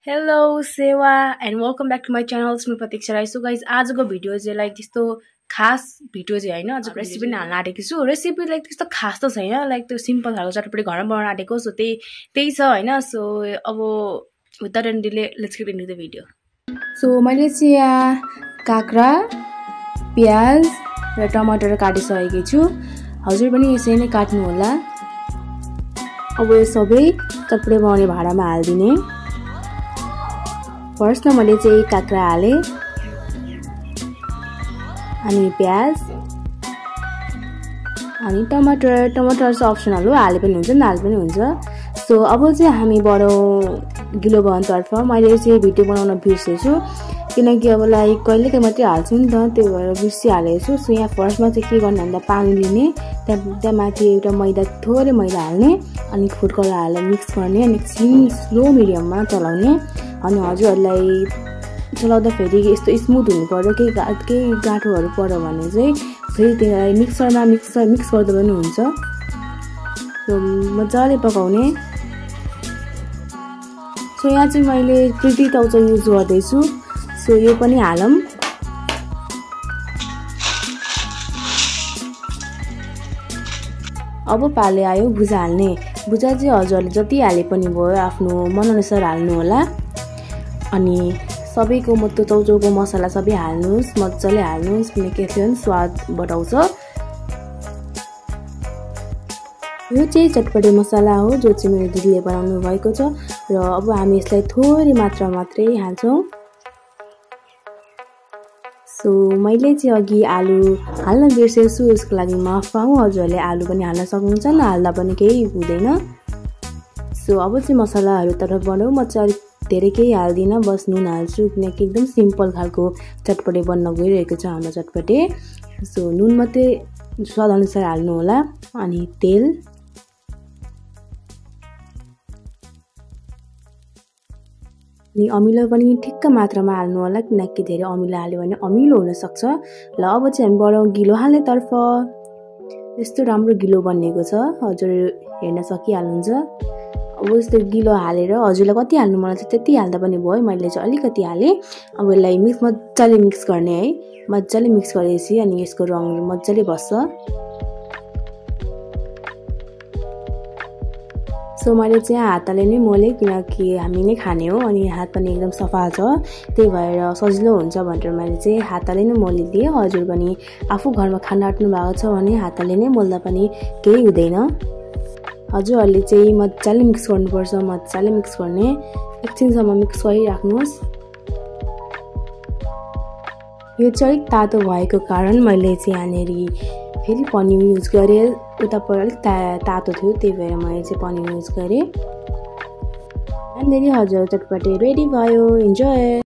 Hello सेवा and welcome back to my channel म Pratiksha Rai. So guys आजको भिडियो चाहिँ लाइक त्यस्तो खास भिडियो चाहिँ होइन, आज रेसिपी नै हाल्न आँटेको छु। रेसिपी लाइक त्यस्तो खास त छैन, लाइक त्यो सिम्पल खालको चटपटी घरमा बनाउन आँटेको। सो त्यही छ होइन। सो अब without any delay let's get into the video. So मैले चाहिँ यहाँ काँक्रा, प्याज र टमाटर काटिसकेको छु। हजुर पनि यसरी नै काट्नु होला। अब यो सबै चटपटी बनाउने भाँडामा हालिदिने। फर्स्टमा मैले चाहिँ काँक्रा हालेँ, अनि प्याज, अनि टमाटर चाहिँ अप्सनल हो, हाले पनि हुन्छ नहाले पनि हुन्छ। सो अब चाहिँ हामी बढौँ गिलो बनाउनतर्फ। मैले चाहिँ भिडियो बनाउन बिर्सेछु किनकि अब लाइक कहिलेकाहीँ मात्रै हाल्छु नि त, त्यही भएर बिर्सिहालेको छु। सो यहाँ फर्स्टमा चाहिँ के गर्नु भन्दा पानी लिने, त्यहाँ माथि एउटा थोरै मैदा हाल्ने, अनि फुड कलर हालेर मिक्स गर्ने, अनि एकछिन स्लो मिडियममा चलाउने। अनि हजुरहरूलाई चलाउँदाखेरि यस्तो स्मुथ हुनु पर्यो, केही गाँठोहरू पर्यो भने चाहिँ फेरि त्यसलाई मिक्सरमा मिक्स गर्दा पनि हुन्छ। सो मजाले पकाउने। सो यहाँ चाहिँ मैले प्रिटी टाउचा युज गर्दैछु। सो यो पनि हालौँ। अब पाले आयो भुजा हाल्ने। भुजा चाहिँ हजुरहरूले जति हाले पनि भयो, आफ्नो मनअनुसार हाल्नु होला। अनि सबैको त्यो चौचौको मसला सबै हाल्नुहोस्, मजाले हाल्नुहोस् किनकि यसले पनि स्वाद बढाउँछ। यो चाहिँ चटपटे मसला हो जो चाहिँ मेरो दिदीले बनाउनु भएको छ, र अब हामी यसलाई थोरै मात्रामा मात्रै हाल्छौँ। सो मैले चाहिँ अघि आलु हाल्न बिर्सेछु, यसको लागि माफ पाऊँ। हजुरहरूले आलु पनि हाल्न सक्नुहुन्छ, नहाल्दा पनि केही हुँदैन। सो अब चाहिँ मसलाहरूतर्फ बढौँ। म चाहिँ अलिक धेरै केही हाल्दिनँ, बस नुन हाल्छु किनकि एकदम सिम्पल खालको चटपटे बन्न गइरहेको छ हाम्रो चटपटे। सो नुन मात्रै स्वादअनुसार हाल्नु होला। अनि तेल, अनि अमिलो पनि ठिक्क मात्रामा हाल्नु होला किनकि धेरै अमिलो हाल्यो भने अमिलो हुनसक्छ। ल अब चाहिँ हामी बढौँ गिलो हाल्नेतर्फ। यस्तो राम्रो गिलो बनिएको छ, हजुर हेर्न सकिहाल्नुहुन्छ। अब यस्तो गिलो हालेर हजुरलाई कति हाल्नु मन छ त्यति हाल्दा पनि भयो। मैले चाहिँ अलिकति हालेँ। अब यसलाई मजाले मिक्स गर्ने है। मजाले मिक्स गरेपछि अनि यसको रङ मजाले बस्छ। सो मैले चाहिँ हातले नै मोलेँ किनकि हामी नै खाने हो, अनि हात पनि एकदम सफा छ, त्यही भएर सजिलो हुन्छ भनेर मैले चाहिँ हातले नै मोलिदिएँ। हजुर पनि आफू घरमा खाना आँट्नु भएको छ भने हातले नै मोल्दा पनि केही हुँदैन। हजुरहरूले चाहिँ मजाले मिक्स गर्नुपर्छ, मजाले मिक्स गर्ने। एकछिनसम्म मिक्स गरिराख्नुहोस्। यो चाहिँ अलिक तातो भएको कारण मैले चाहिँ यहाँनिर फेरि पनिर युज गरेँ। उतापट्टि अलिक तातो थियो, त्यही भएर मैले चाहिँ पनिर युज गरेँ। यहाँनिर हजुर चटपटे रेडी भयो। इन्जोय।